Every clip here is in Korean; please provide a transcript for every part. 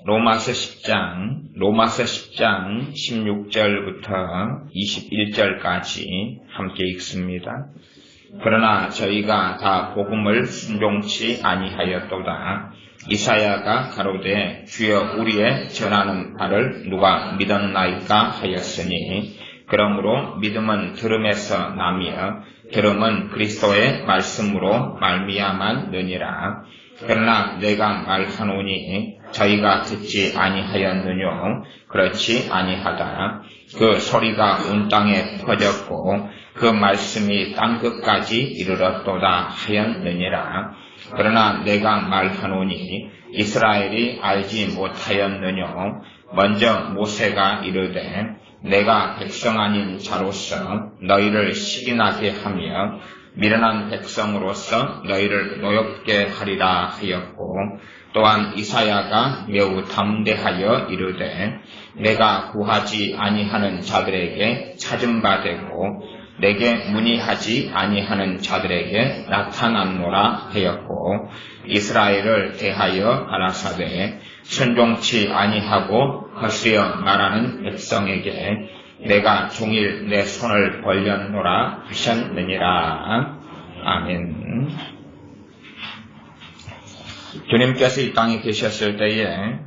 로마서 10장 16절부터 21절까지 함께 읽습니다. 그러나 저희가 다 복음을 순종치 아니하였도다. 이사야가 가로되 주여 우리의 전하는 바를 누가 믿었나이까 하였으니 그러므로 믿음은 들음에서 나며 들음은 그리스도의 말씀으로 말미암았느니라. 그러나 내가 말하노니 저희가 듣지 아니하였느뇨. 그렇지 아니하다. 그 소리가 온 땅에 퍼졌고 그 말씀이 땅 끝까지 이르렀도다 하였느니라. 그러나 내가 말하노니 이스라엘이 알지 못하였느뇨. 먼저 모세가 이르되 내가 백성 아닌 자로서 너희를 시기나게 하며 미련한 백성으로서 너희를 노엽게 하리라 하였고, 또한 이사야가 매우 담대하여 이르되 내가 구하지 아니하는 자들에게 찾은 바 되고 내게 문의하지 아니하는 자들에게 나타났노라 하였고, 이스라엘을 대하여 가라사대 순종치 아니하고 거스려 말하는 백성에게 내가 종일 내 손을 벌렸노라 하셨느니라. 아멘. 주님께서 이 땅에 계셨을 때에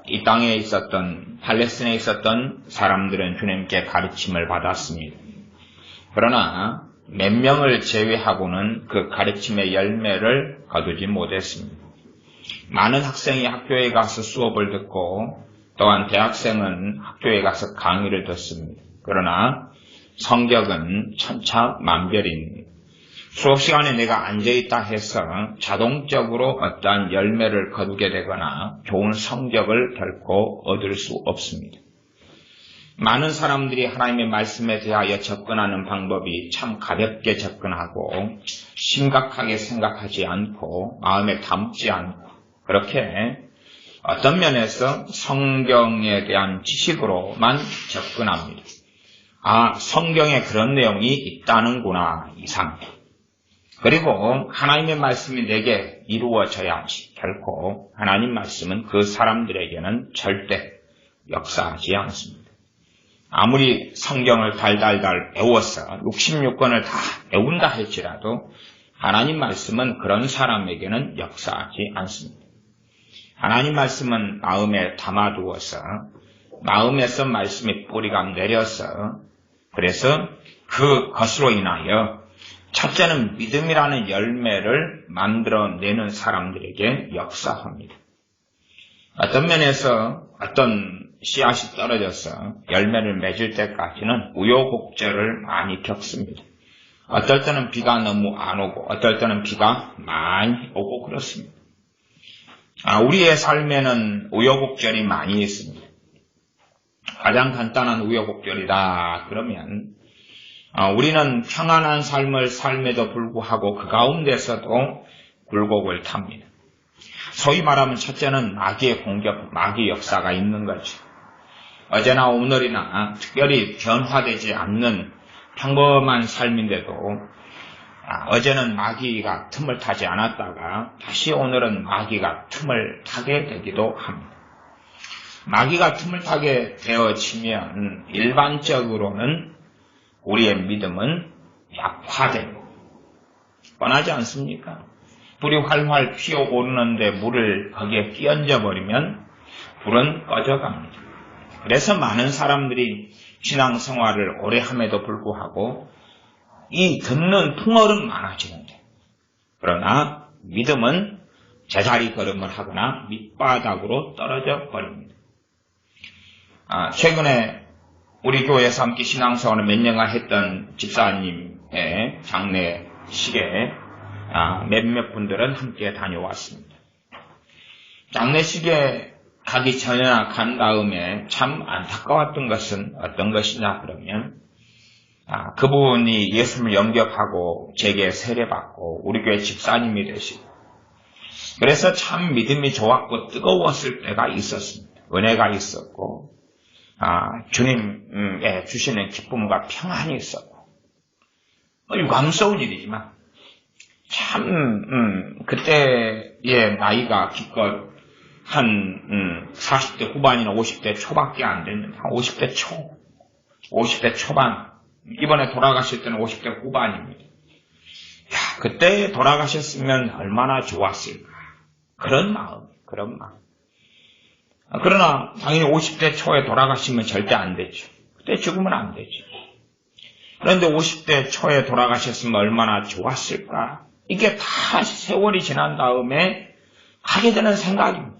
이 땅에 있었던 팔레스틴에 있었던 사람들은 주님께 가르침을 받았습니다. 그러나 몇 명을 제외하고는 그 가르침의 열매를 거두지 못했습니다. 많은 학생이 학교에 가서 수업을 듣고 또한 대학생은 학교에 가서 강의를 듣습니다. 그러나 성적은 천차만별입니다. 수업 시간에 내가 앉아있다 해서 자동적으로 어떠한 열매를 거두게 되거나 좋은 성적을 결코 얻을 수 없습니다. 많은 사람들이 하나님의 말씀에 대하여 접근하는 방법이 참 가볍게 접근하고 심각하게 생각하지 않고 마음에 담지 않고 그렇게 어떤 면에서 성경에 대한 지식으로만 접근합니다. 아, 성경에 그런 내용이 있다는구나 이상. 그리고 하나님의 말씀이 내게 이루어져야지. 결코 하나님 말씀은 그 사람들에게는 절대 역사하지 않습니다. 아무리 성경을 달달달 배워서 66권을 다 배운다 할지라도 하나님 말씀은 그런 사람에게는 역사하지 않습니다. 하나님 말씀은 마음에 담아두어서 마음에서 말씀의 뿌리가 내려서 그래서 그것으로 인하여 첫째는 믿음이라는 열매를 만들어내는 사람들에게 역사합니다. 어떤 면에서 어떤 씨앗이 떨어져서 열매를 맺을 때까지는 우여곡절을 많이 겪습니다. 어떨 때는 비가 너무 안 오고 어떨 때는 비가 많이 오고 그렇습니다. 우리의 삶에는 우여곡절이 많이 있습니다. 가장 간단한 우여곡절이다 그러면 우리는 평안한 삶을 삶에도 불구하고 그 가운데서도 굴곡을 탑니다. 소위 말하면 첫째는 마귀의 공격, 마귀 역사가 있는 거죠. 어제나 오늘이나 특별히 변화되지 않는 평범한 삶인데도 어제는 마귀가 틈을 타지 않았다가 다시 오늘은 마귀가 틈을 타게 되기도 합니다. 마귀가 틈을 타게 되어지면 일반적으로는 우리의 믿음은 약화되고 뻔하지 않습니까? 불이 활활 피어오르는데 물을 거기에 끼얹어 버리면 불은 꺼져갑니다. 그래서 많은 사람들이 신앙생활을 오래 함에도 불구하고 이 듣는 풍월은 많아지는데 그러나 믿음은 제자리 걸음을 하거나 밑바닥으로 떨어져 버립니다. 최근에 우리 교회에서 함께 신앙생활을 몇 년간 했던 집사님의 장례식에 몇몇 분들은 함께 다녀왔습니다. 장례식에 가기 전이나 간 다음에 참 안타까웠던 것은 어떤 것이냐 그러면 그분이 예수님을 영접하고 제게 세례받고 우리 교회 집사님이 되시고 그래서 참 믿음이 좋았고 뜨거웠을 때가 있었습니다. 은혜가 있었고 주님의 주시는 기쁨과 평안이 있었고 유감스러운 일이지만 참 그때의 나이가 기껏 한 40대 후반이나 50대 초밖에 안 됐는데 한 50대 초반 이번에 돌아가실 때는 50대 후반입니다. 야, 그때 돌아가셨으면 얼마나 좋았을까. 그런 마음. 그러나 당연히 50대 초에 돌아가시면 절대 안 되죠. 그때 죽으면 안 되죠. 그런데 50대 초에 돌아가셨으면 얼마나 좋았을까. 이게 다 세월이 지난 다음에 하게 되는 생각입니다.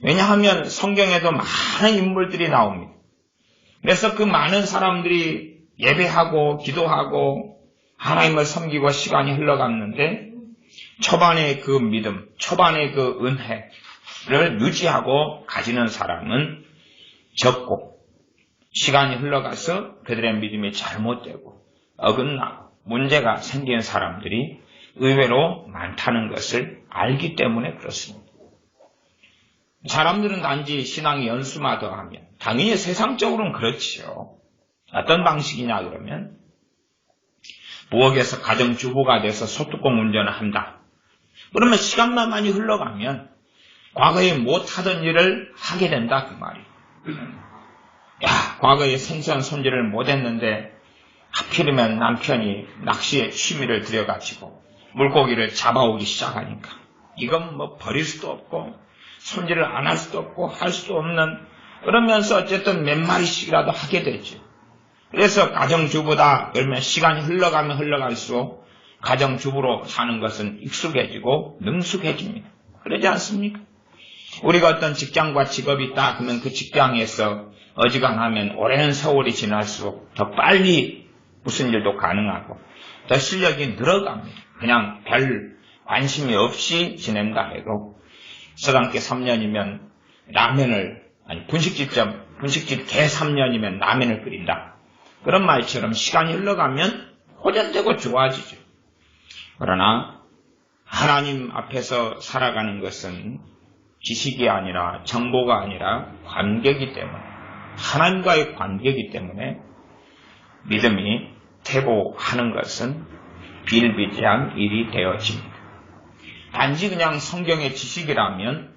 왜냐하면 성경에도 많은 인물들이 나옵니다. 그래서 그 많은 사람들이 예배하고 기도하고 하나님을 섬기고 시간이 흘러갔는데 초반의 그 믿음, 초반의 그 은혜를 유지하고 가지는 사람은 적고 시간이 흘러가서 그들의 믿음이 잘못되고 어긋나고 문제가 생긴 사람들이 의외로 많다는 것을 알기 때문에 그렇습니다. 사람들은 단지 신앙의 연수만 더하면 당연히 세상적으로는 그렇지요. 어떤 방식이냐 그러면 부엌에서 가정주부가 돼서 소뚜껑 운전을 한다. 그러면 시간만 많이 흘러가면 과거에 못하던 일을 하게 된다 그 말이에요. 야, 과거에 생선 손질을 못했는데 하필이면 남편이 낚시에 취미를 들여가지고 물고기를 잡아오기 시작하니까 이건 뭐 버릴 수도 없고 손질을 안 할 수도 없고 할 수도 없는 그러면서 어쨌든 몇 마리씩이라도 하게 되죠. 그래서 가정주부다 그러면 시간이 흘러가면 흘러갈수록 가정주부로 사는 것은 익숙해지고 능숙해집니다. 그러지 않습니까? 우리가 어떤 직장과 직업이 있다 그러면 그 직장에서 어지간하면 오랜 세월이 지날수록 더 빨리 무슨 일도 가능하고 더 실력이 늘어갑니다. 그냥 별 관심이 없이 지낸다 해도 서당계 3년이면 분식집 개 3년이면 라면을 끓인다. 그런 말처럼 시간이 흘러가면 호전되고 좋아지죠. 그러나 하나님 앞에서 살아가는 것은 지식이 아니라 정보가 아니라 관계이기 때문에 하나님과의 관계이기 때문에 믿음이 퇴보하는 것은 비일비재한 일이 되어집니다. 단지 그냥 성경의 지식이라면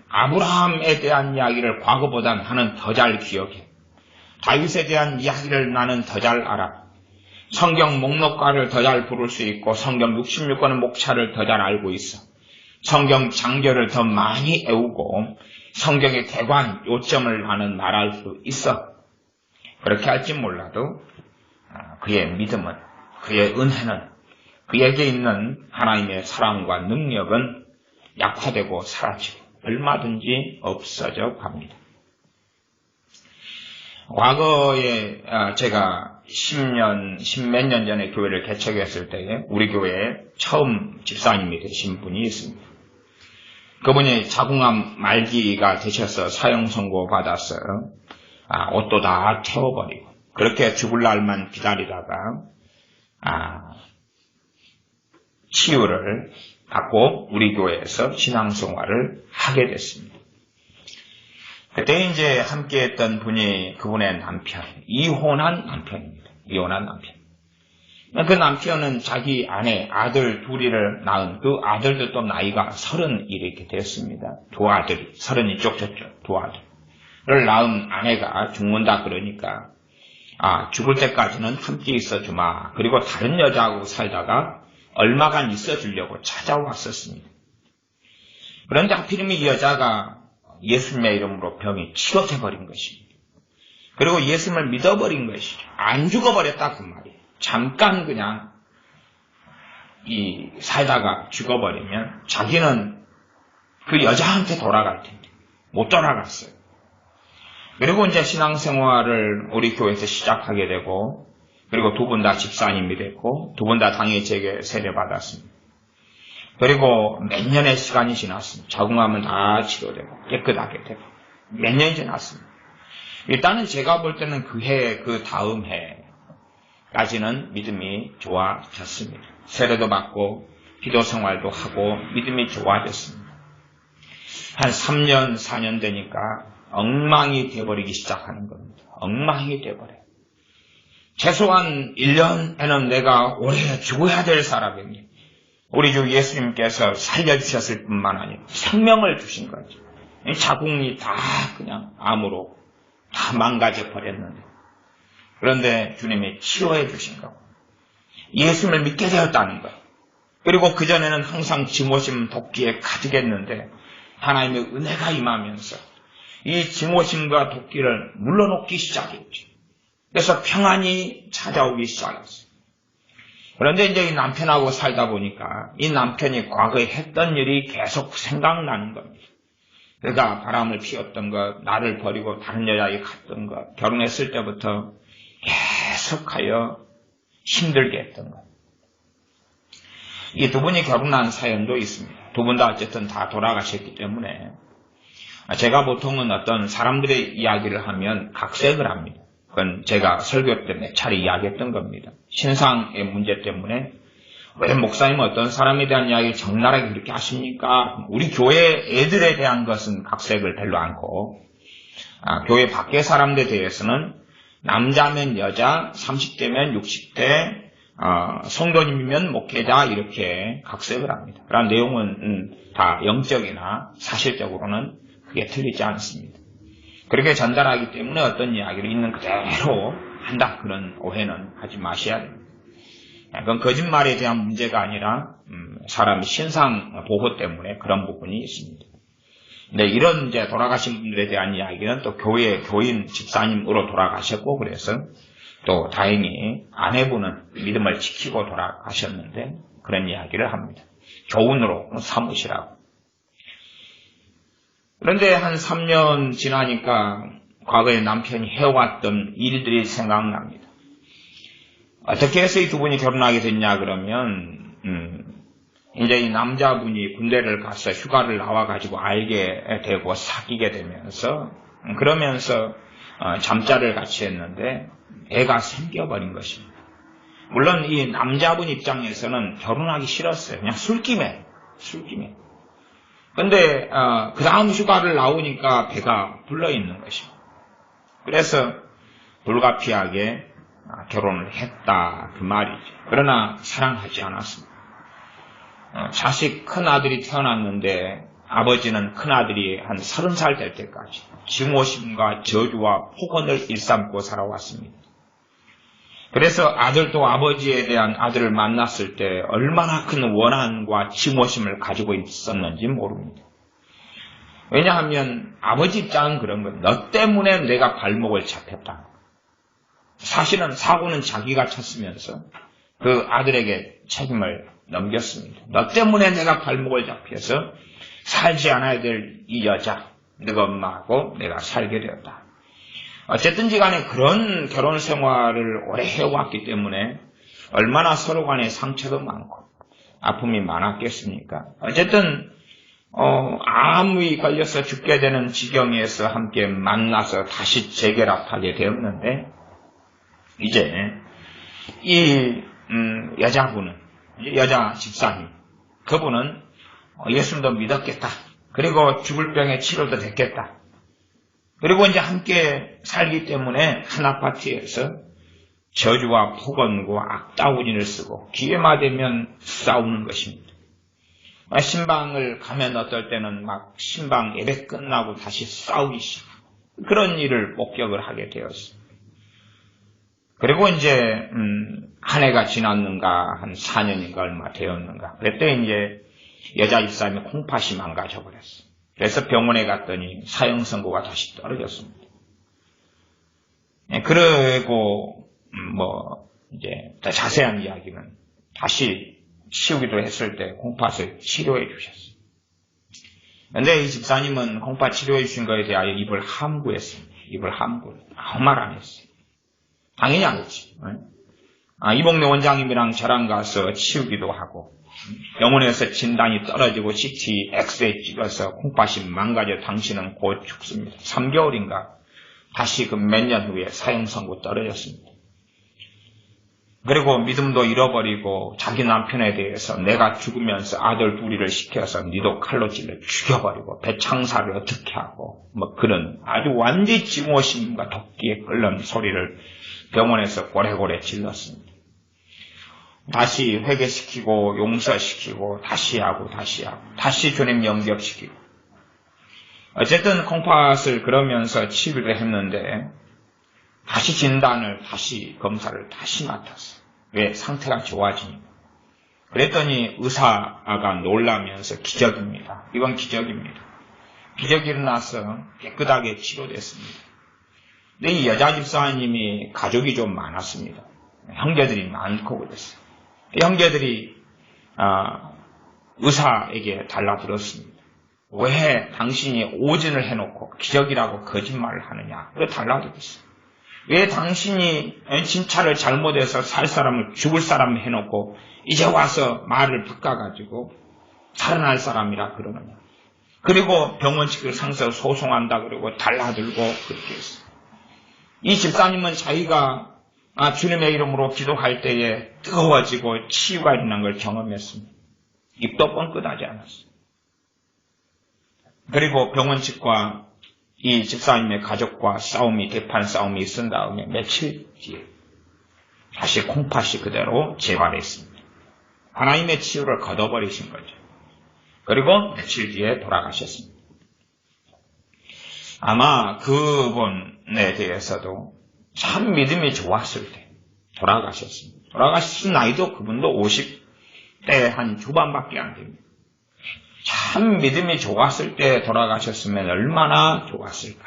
아브라함에 대한 이야기를 과거보다 나는 더 잘 기억해. 다윗에 대한 이야기를 나는 더 잘 알아. 성경 목록가를 더 잘 부를 수 있고 성경 66권의 목차를 더 잘 알고 있어. 성경 장절을 더 많이 외우고 성경의 대관 요점을 나는 말할 수 있어. 그렇게 할지 몰라도 그의 믿음은 그의 은혜는 그에게 있는 하나님의 사랑과 능력은 약화되고 사라지고 얼마든지 없어져 갑니다. 과거에 제가 10몇 년 전에 교회를 개척했을 때에 우리 교회에 처음 집사님이 되신 분이 있습니다. 그분이 자궁암 말기가 되셔서 사형 선고 받았어요. 옷도 다 태워버리고 그렇게 죽을 날만 기다리다가 치유를 받고 우리 교회에서 신앙생활을 하게 됐습니다. 그때 이제 함께 했던 분이 그분의 남편, 이혼한 남편입니다. 이혼한 남편. 그 남편은 자기 아들 둘이를 낳은 그 아들들도 나이가 30 이렇게 됐습니다. 두 아들이, 30 이쪽 저쪽 두 아들을 낳은 아내가 죽는다 그러니까 죽을 때까지는 함께 있어주마. 그리고 다른 여자하고 살다가 얼마간 있어주려고 찾아왔었습니다. 그런데 하필이면 이 여자가 예수님의 이름으로 병이 치료돼버린 것입니다. 그리고 예수님을 믿어버린 것이죠. 안 죽어버렸다 그 말이에요. 잠깐 그냥 살다가 죽어버리면 자기는 그 여자한테 돌아갈 텐데 못 돌아갔어요. 그리고 이제 신앙생활을 우리 교회에서 시작하게 되고 그리고 두 분 다 집사님이 됐고 두 분 다 당연히 제게 세례받았습니다. 그리고 몇 년의 시간이 지났습니다. 자궁암은 다 치료되고 깨끗하게 되고 몇 년이 지났습니다. 일단은 제가 볼 때는 그 다음 해까지는 믿음이 좋아졌습니다. 세례도 받고 기도 생활도 하고 믿음이 좋아졌습니다. 한 3년, 4년 되니까 엉망이 돼버리기 시작하는 겁니다. 엉망이 돼버려요. 최소한 1년에는 내가 올해 죽어야 될 사람입니다. 우리 주 예수님께서 살려주셨을 뿐만 아니라 생명을 주신 거죠. 이 자궁이 다 그냥 암으로 다 망가져 버렸는데, 그런데 주님이 치료해 주신 거고, 예수님을 믿게 되었다는 것. 그리고 그전에는 항상 증오심 도끼에 가득했는데 하나님의 은혜가 임하면서 이 증오심과 도끼를 물러놓기 시작했죠. 그래서 평안이 찾아오기 시작했어요. 그런데 이제 이 남편하고 살다 보니까 이 남편이 과거에 했던 일이 계속 생각나는 겁니다. 그가 바람을 피웠던 것, 나를 버리고 다른 여자에게 갔던 것, 결혼했을 때부터 계속하여 힘들게 했던 것. 이 두 분이 결혼한 사연도 있습니다. 두 분 다 어쨌든 다 돌아가셨기 때문에 제가 보통은 어떤 사람들의 이야기를 하면 각색을 합니다. 그건 제가 설교 때 몇 차례 이야기했던 겁니다. 신상의 문제 때문에 왜 목사님은 어떤 사람에 대한 이야기를 적나라하게 그렇게 하십니까? 우리 교회 애들에 대한 것은 각색을 별로 않고 교회 밖의 사람들에 대해서는 남자면 여자, 30대면 60대, 성도님이면 목회자 이렇게 각색을 합니다. 그런 내용은 다 영적이나 사실적으로는 그게 틀리지 않습니다. 그렇게 전달하기 때문에 어떤 이야기를 있는 그대로 한다, 그런 오해는 하지 마셔야 됩니다. 그건 거짓말에 대한 문제가 아니라 사람의 신상 보호 때문에 그런 부분이 있습니다. 근데 이런 이제 돌아가신 분들에 대한 이야기는 또 교회 교인 집사님으로 돌아가셨고, 그래서 또 다행히 아내분은 믿음을 지키고 돌아가셨는데 그런 이야기를 합니다. 교훈으로 삼으시라고. 그런데 한 3년 지나니까 과거에 남편이 해왔던 일들이 생각납니다. 어떻게 해서 이 두 분이 결혼하게 됐냐 그러면 이제 이 남자분이 군대를 가서 휴가를 나와가지고 알게 되고 사귀게 되면서 그러면서 잠자를 같이 했는데 애가 생겨버린 것입니다. 물론 이 남자분 입장에서는 결혼하기 싫었어요. 그냥 술김에. 근데 그 다음 휴가를 나오니까 배가 불러있는 것입니다. 그래서 불가피하게 결혼을 했다, 그 말이죠. 그러나 사랑하지 않았습니다. 자식 큰아들이 태어났는데 아버지는 큰아들이 한 30살 될 때까지 증오심과 저주와 폭언을 일삼고 살아왔습니다. 그래서 아들도 아버지에 대한 아들을 만났을 때 얼마나 큰 원한과 증오심을 가지고 있었는지 모릅니다. 왜냐하면 아버지 입장은 그런 거예요. 너 때문에 내가 발목을 잡혔다. 사실은 사고는 자기가 쳤으면서 그 아들에게 책임을 넘겼습니다. 너 때문에 내가 발목을 잡혀서 살지 않아야 될 이 여자, 너가 엄마하고 내가 살게 되었다. 어쨌든지 간에 그런 결혼 생활을 오래 해왔기 때문에 얼마나 서로 간에 상처도 많고 아픔이 많았겠습니까? 어쨌든 암이 걸려서 죽게 되는 지경에서 함께 만나서 다시 재결합하게 되었는데, 이제 이 여자분은, 여자 집사님, 그분은 예수님도 믿었겠다. 그리고 죽을 병의 치료도 됐겠다. 그리고 이제 함께 살기 때문에 한 아파트에서 저주와 폭언과 악다운인을 쓰고 기회만 되면 싸우는 것입니다. 신방을 가면 어떨 때는 막 신방 예배 끝나고 다시 싸우기 시작하고 그런 일을 목격을 하게 되었어요. 그리고 이제 한 해가 지났는가, 한 4년인가 얼마 되었는가, 그때 이제 여자 집사님이 콩팥이 망가져버렸어요. 그래서 병원에 갔더니 사형 선고가 다시 떨어졌습니다. 그리고 이제 더 자세한 이야기는 다시 치우기도 했을 때 콩팥을 치료해 주셨어요. 그런데 이 집사님은 콩팥 치료해 주신 것에 대하여 입을 함구했습니다. 입을 함구. 아무 말 안 했어요. 당연히 안 했지. 이봉래 원장님이랑 저랑 가서 치우기도 하고, 병원에서 진단이 떨어지고 CT, 엑스레이 찍어서 콩팥이 망가져 당신은 곧 죽습니다. 3개월인가 다시 그 몇 년 후에 사형 선고 떨어졌습니다. 그리고 믿음도 잃어버리고 자기 남편에 대해서 내가 죽으면서 아들 둘이를 시켜서 니도 칼로 찔러 죽여버리고 배창사를 어떻게 하고 그런 아주 완전히 증오심과 도끼에 끓는 소리를 병원에서 고래고래 질렀습니다. 다시 회개시키고 용서시키고 다시 하고 다시 주님 영접시키고. 어쨌든 콩팥을 그러면서 치료를 했는데 다시 진단을 다시 검사를 다시 맡았어요. 왜? 상태가 좋아지니까. 그랬더니 의사가 놀라면서 기적입니다. 이건 기적입니다. 기적이 일어나서 깨끗하게 치료됐습니다. 근데 이 여자 집사님이 가족이 좀 많았습니다. 형제들이 많고 그랬어요. 형제들이 의사에게 달라들었습니다. 왜 당신이 오진을 해놓고 기적이라고 거짓말을 하느냐? 왜 달라들었어요? 왜 당신이 진찰을 잘못해서 살 사람을 죽을 사람 해놓고 이제 와서 말을 바꿔가지고 살아날 사람이라 그러느냐? 그리고 병원 측을 상서 소송한다 그러고 달라들고 그렇게 했어요. 이 집사님은 자기가 주님의 이름으로 기도할 때에 뜨거워지고 치유가 일어난 걸 경험했습니다. 입도 뻥끗하지 않았어요. 그리고 병원 측과 이 집사님의 가족과 대판 싸움이 있은 다음에 며칠 뒤에 다시 콩팥이 그대로 재발했습니다. 하나님의 치유를 거둬버리신 거죠. 그리고 며칠 뒤에 돌아가셨습니다. 아마 그분에 대해서도 참 믿음이 좋았을 때 돌아가셨습니다. 돌아가신 나이도 그분도 50대 한 중반밖에 안 됩니다. 참 믿음이 좋았을 때 돌아가셨으면 얼마나 좋았을까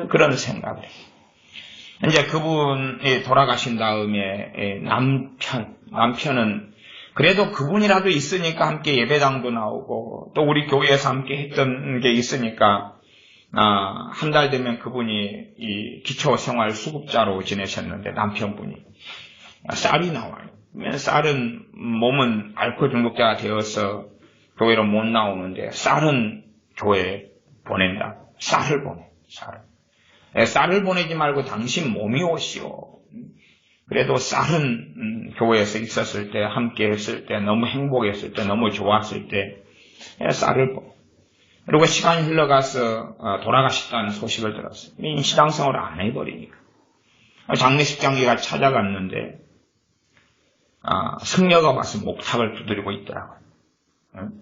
그런 생각을 해요. 이제 그분이 돌아가신 다음에 남편은 그래도 그분이라도 있으니까 함께 예배당도 나오고 또 우리 교회에서 함께 했던 게 있으니까 한 달 되면 그분이 이 기초생활 수급자로 지내셨는데 남편분이 쌀이 나와요. 쌀은 몸은 알코올 중독자가 되어서 교회로 못 나오는데 쌀은 교회에 보낸다. 쌀을 보내. 쌀을 보내지 말고 당신 몸이 오시오. 그래도 쌀은 교회에서 있었을 때 함께 했을 때 너무 행복했을 때 너무 좋았을 때 쌀을 보내. 그리고 시간이 흘러가서 돌아가셨다는 소식을 들었어요. 신앙생활을 안 해버리니까. 장례식장기가 찾아갔는데 승려가 와서 목탁을 두드리고 있더라고요.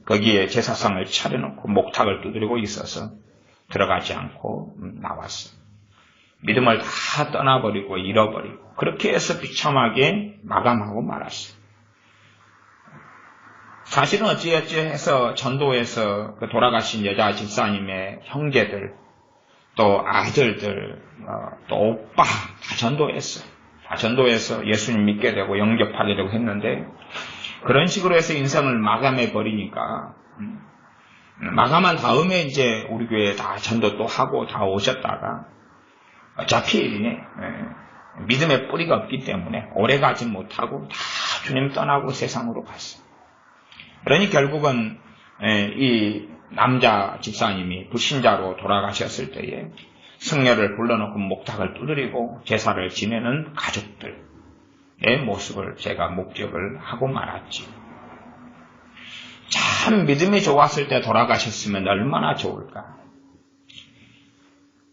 거기에 제사상을 차려놓고 목탁을 두드리고 있어서 들어가지 않고 나왔어요. 믿음을 다 떠나버리고 잃어버리고 그렇게 해서 비참하게 마감하고 말았어요. 사실은 어찌어찌 해서 전도에서 그 돌아가신 여자 집사님의 형제들 또 아들들 또 오빠 다 전도했어요. 다 전도해서 예수님 믿게 되고 영접하게 되고 했는데 그런 식으로 해서 인생을 마감해 버리니까 마감한 다음에 이제 우리 교회에 다 전도 또 하고 다 오셨다가 어차피 믿음의 뿌리가 없기 때문에 오래 가지 못하고 다 주님 떠나고 세상으로 갔어요. 그러니 결국은 이 남자 집사님이 불신자로 돌아가셨을 때에 승려를 불러놓고 목탁을 두드리고 제사를 지내는 가족들의 모습을 제가 목격을 하고 말았지. 참 믿음이 좋았을 때 돌아가셨으면 얼마나 좋을까.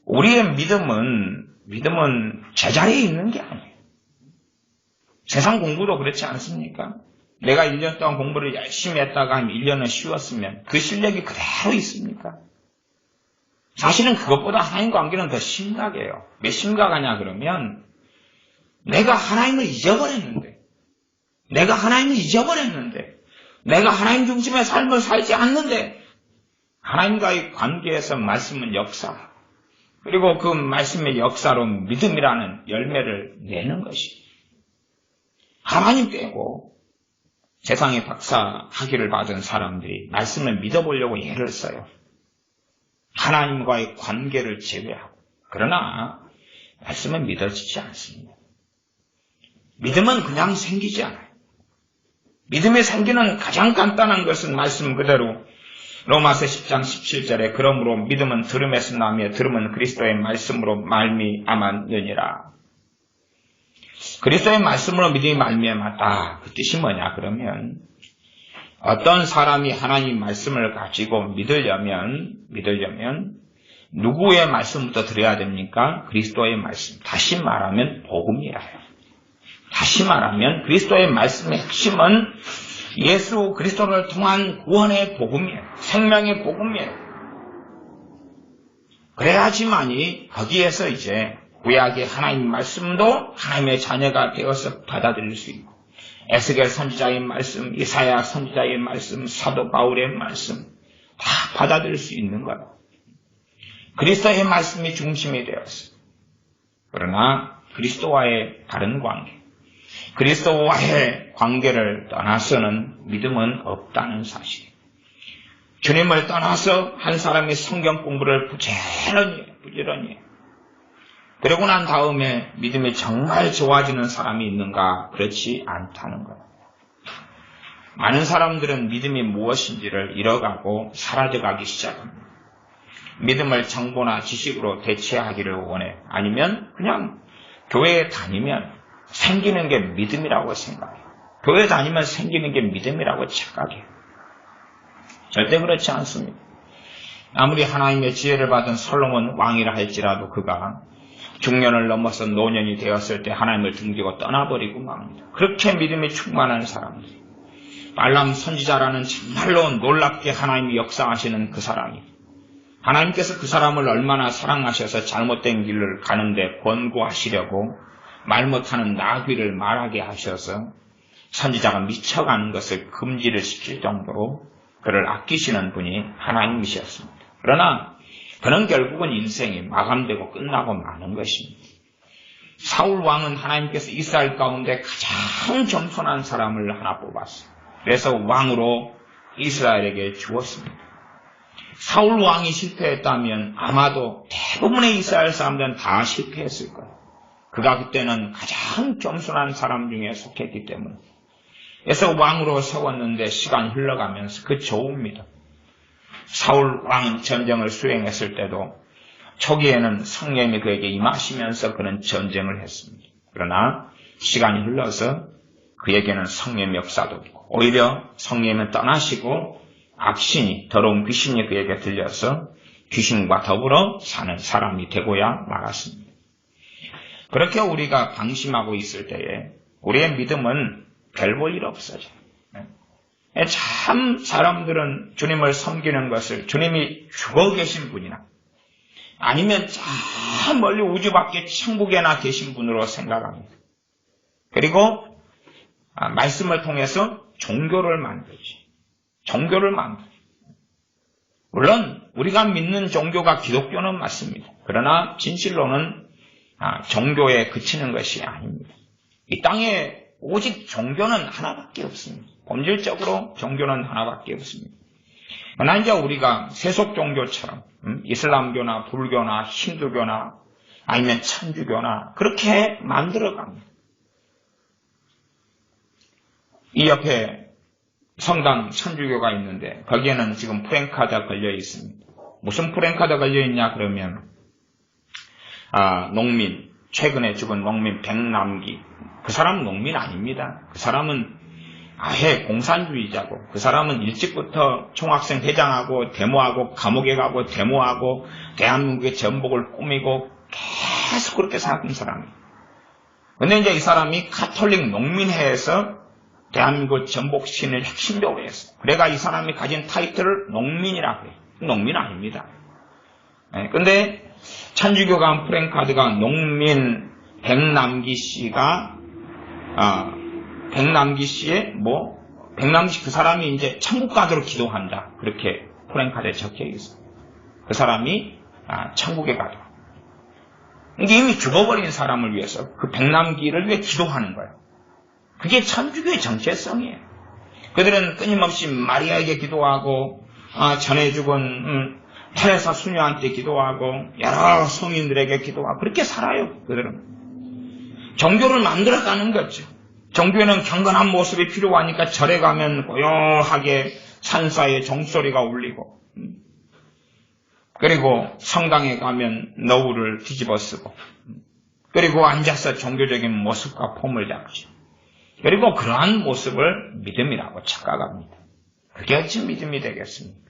우리의 믿음은 제자리에 있는 게 아니에요. 세상 공부도 그렇지 않습니까? 내가 1년 동안 공부를 열심히 했다가 한 1년은 쉬었으면 그 실력이 그대로 있습니까? 사실은 그것보다 하나님 관계는 더 심각해요. 왜 심각하냐 그러면 내가 하나님을 잊어버렸는데 내가 하나님 중심의 삶을 살지 않는데 하나님과의 관계에서 말씀은 역사 그리고 그 말씀의 역사로 믿음이라는 열매를 내는 것이 하나님 빼고 세상에 박사 학위를 받은 사람들이 말씀을 믿어보려고 애를 써요. 하나님과의 관계를 제외하고. 그러나 말씀은 믿어지지 않습니다. 믿음은 그냥 생기지 않아요. 믿음이 생기는 가장 간단한 것은 말씀 그대로 로마서 10장 17절에 그러므로 믿음은 들음에서 나며 들음은 그리스도의 말씀으로 말미암았느니라. 그리스도의 말씀으로 믿음이 말미암았다. 그 뜻이 뭐냐 그러면 어떤 사람이 하나님 말씀을 가지고 믿으려면 누구의 말씀부터 들어야 됩니까? 그리스도의 말씀. 다시 말하면 복음이라요. 다시 말하면 그리스도의 말씀의 핵심은 예수 그리스도를 통한 구원의 복음이에요. 생명의 복음이에요. 그래야지만이 거기에서 이제 구약의 하나님 말씀도 하나님의 자녀가 되어서 받아들일 수 있고, 에스겔 선지자의 말씀, 이사야 선지자의 말씀, 사도 바울의 말씀 다 받아들일 수 있는 거예요. 그리스도의 말씀이 중심이 되었어요. 그러나 그리스도와의 다른 관계, 그리스도와의 관계를 떠나서는 믿음은 없다는 사실. 주님을 떠나서 한 사람이 성경 공부를 부지런히 해요. 그러고 난 다음에 믿음이 정말 좋아지는 사람이 있는가? 그렇지 않다는 거예요. 많은 사람들은 믿음이 무엇인지를 잃어가고 사라져가기 시작합니다. 믿음을 정보나 지식으로 대체하기를 원해. 아니면 그냥 교회에 다니면 생기는 게 믿음이라고 생각해요. 교회 다니면 생기는 게 믿음이라고 착각해요. 절대 그렇지 않습니다. 아무리 하나님의 지혜를 받은 솔로몬 왕이라 할지라도 그가 중년을 넘어서 노년이 되었을 때 하나님을 등지고 떠나버리고 맙니다. 그렇게 믿음이 충만한 사람들, 발람 선지자라는 정말로 놀랍게 하나님이 역사하시는 그 사람이, 하나님께서 그 사람을 얼마나 사랑하셔서 잘못된 길을 가는데 권고하시려고 말 못하는 나귀를 말하게 하셔서 선지자가 미쳐가는 것을 금지를 시킬 정도로 그를 아끼시는 분이 하나님이셨습니다. 그러나 그는 결국은 인생이 마감되고 끝나고 마는 것입니다. 사울 왕은 하나님께서 이스라엘 가운데 가장 겸손한 사람을 하나 뽑았어요. 그래서 왕으로 이스라엘에게 주었습니다. 사울 왕이 실패했다면 아마도 대부분의 이스라엘 사람들은 다 실패했을 거예요. 그가 그때는 가장 겸손한 사람 중에 속했기 때문에. 그래서 왕으로 세웠는데 시간이 흘러가면서 그 조우입니다. 사울 왕은 전쟁을 수행했을 때도 초기에는 성령이 그에게 임하시면서 그는 전쟁을 했습니다. 그러나 시간이 흘러서 그에게는 성령의 역사도 없고 오히려 성령은 떠나시고 악신이, 더러운 귀신이 그에게 들려서 귀신과 더불어 사는 사람이 되고야 말았습니다. 그렇게 우리가 방심하고 있을 때에 우리의 믿음은 별 볼 일 없어져요. 참 사람들은 주님을 섬기는 것을 주님이 죽어 계신 분이나 아니면 참 멀리 우주 밖에 천국에나 계신 분으로 생각합니다. 그리고 말씀을 통해서 종교를 만들지. 종교를 만들지. 물론 우리가 믿는 종교가 기독교는 맞습니다. 그러나 진실로는 종교에 그치는 것이 아닙니다. 이 땅에 오직 종교는 하나밖에 없습니다. 본질적으로 종교는 하나밖에 없습니다. 그러나 이제 우리가 세속 종교처럼 이슬람교나 불교나 힌두교나 아니면 천주교나 그렇게 만들어갑니다. 이 옆에 성당 천주교가 있는데 거기에는 지금 프랭카드가 걸려 있습니다. 무슨 프랭카드가 걸려 있냐 그러면 농민, 최근에 죽은 농민 백남기, 그 사람은 농민 아닙니다. 그 사람은 아예 공산주의자고, 그 사람은 일찍부터 총학생 회장하고 데모하고 감옥에 가고 데모하고 대한민국의 전복을 꾸미고 계속 그렇게 살았던 사람이에요. 근데 이제 이 사람이 가톨릭 농민회에서 대한민국 전복신을 핵심적으로 했어요. 그래가 이 사람이 가진 타이틀을 농민이라고 해요. 농민 아닙니다. 근데 천주교가 프랭카드가 농민 백남기 씨가 백남기 씨의 백남기 씨 그 사람이 이제 천국 가도록 기도한다. 그렇게 프랭카드에 적혀 있어요. 그 사람이 천국에 가도록. 이게 이미 죽어버린 사람을 위해서 그 백남기를 위해 기도하는 거예요. 그게 천주교의 정체성이에요. 그들은 끊임없이 마리아에게 기도하고 전에 죽은 테레사 수녀한테 기도하고 여러 성인들에게 기도하고 그렇게 살아요. 그들은 종교를 만들어가는 거죠. 종교에는 경건한 모습이 필요하니까 절에 가면 고요하게 산사의 종소리가 울리고, 그리고 성당에 가면 너울을 뒤집어 쓰고, 그리고 앉아서 종교적인 모습과 폼을 잡죠. 그리고 그러한 모습을 믿음이라고 착각합니다. 그게 어찌 믿음이 되겠습니까?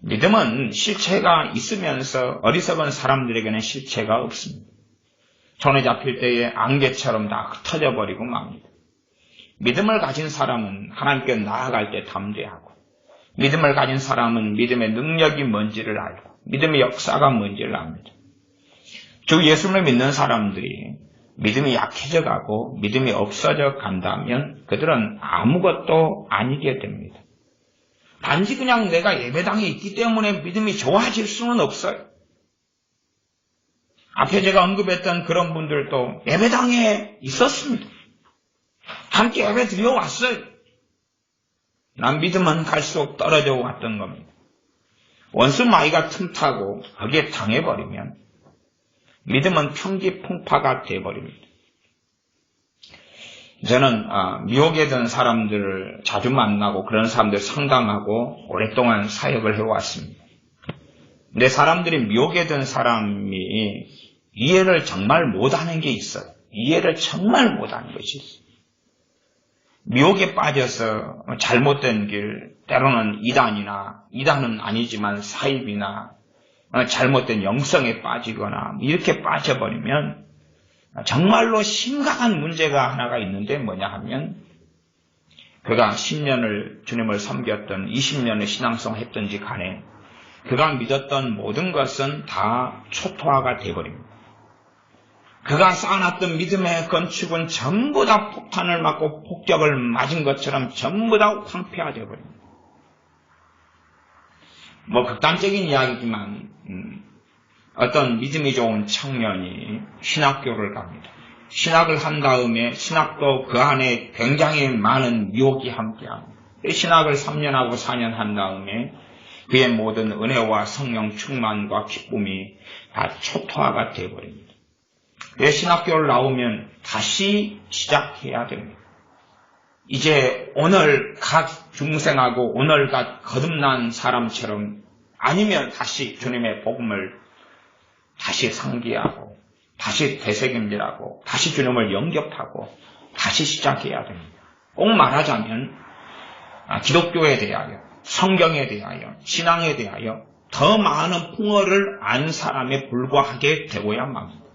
믿음은 실체가 있으면서 어리석은 사람들에게는 실체가 없습니다. 손에 잡힐 때에 안개처럼 다 흩어져 버리고 맙니다. 믿음을 가진 사람은 하나님께 나아갈 때 담대하고, 믿음을 가진 사람은 믿음의 능력이 뭔지를 알고, 믿음의 역사가 뭔지를 압니다. 주 예수를 믿는 사람들이 믿음이 약해져 가고 믿음이 없어져 간다면 그들은 아무것도 아니게 됩니다. 단지 그냥 내가 예배당에 있기 때문에 믿음이 좋아질 수는 없어요. 앞에 제가 언급했던 그런 분들도 예배당에 있었습니다. 함께 예배 드려왔어요. 난 믿음은 갈수록 떨어져 왔던 겁니다. 원수 마귀가 틈타고 거기에 당해버리면 믿음은 평지풍파가 되어버립니다. 저는 미혹에 든 사람들을 자주 만나고 그런 사람들 상담하고 오랫동안 사역을 해왔습니다. 근데 사람들이 미혹에 든 사람이 이해를 정말 못하는 게 있어요. 이해를 정말 못하는 것이 있어요. 미혹에 빠져서 잘못된 길, 때로는 이단은 아니지만 사입이나 잘못된 영성에 빠지거나 이렇게 빠져버리면 정말로 심각한 문제가 하나가 있는데 뭐냐 하면 그가 10년을 주님을 섬겼던 20년의 신앙생활 했던지 간에 그가 믿었던 모든 것은 다 초토화가 되어버립니다. 그가 쌓아놨던 믿음의 건축은 전부 다 폭탄을 맞고 폭격을 맞은 것처럼 전부 다 황폐화되어 버립니다. 극단적인 이야기지만 어떤 믿음이 좋은 청년이 신학교를 갑니다. 신학을 한 다음에 신학도 그 안에 굉장히 많은 유혹이 함께합니다. 신학을 3년하고 4년 한 다음에 그의 모든 은혜와 성령 충만과 기쁨이 다 초토화가 되어버립니다. 신학교를 나오면 다시 시작해야 됩니다. 이제 오늘갓 중생하고 오늘갓 거듭난 사람처럼 아니면 다시 주님의 복음을 다시 상기하고 다시 되새김질하고 다시 주님을 영접하고 다시 시작해야 됩니다. 꼭 말하자면 기독교에 대하여 성경에 대하여 신앙에 대하여 더 많은 풍어를 안 사람에 불과하게 되고야 합니다.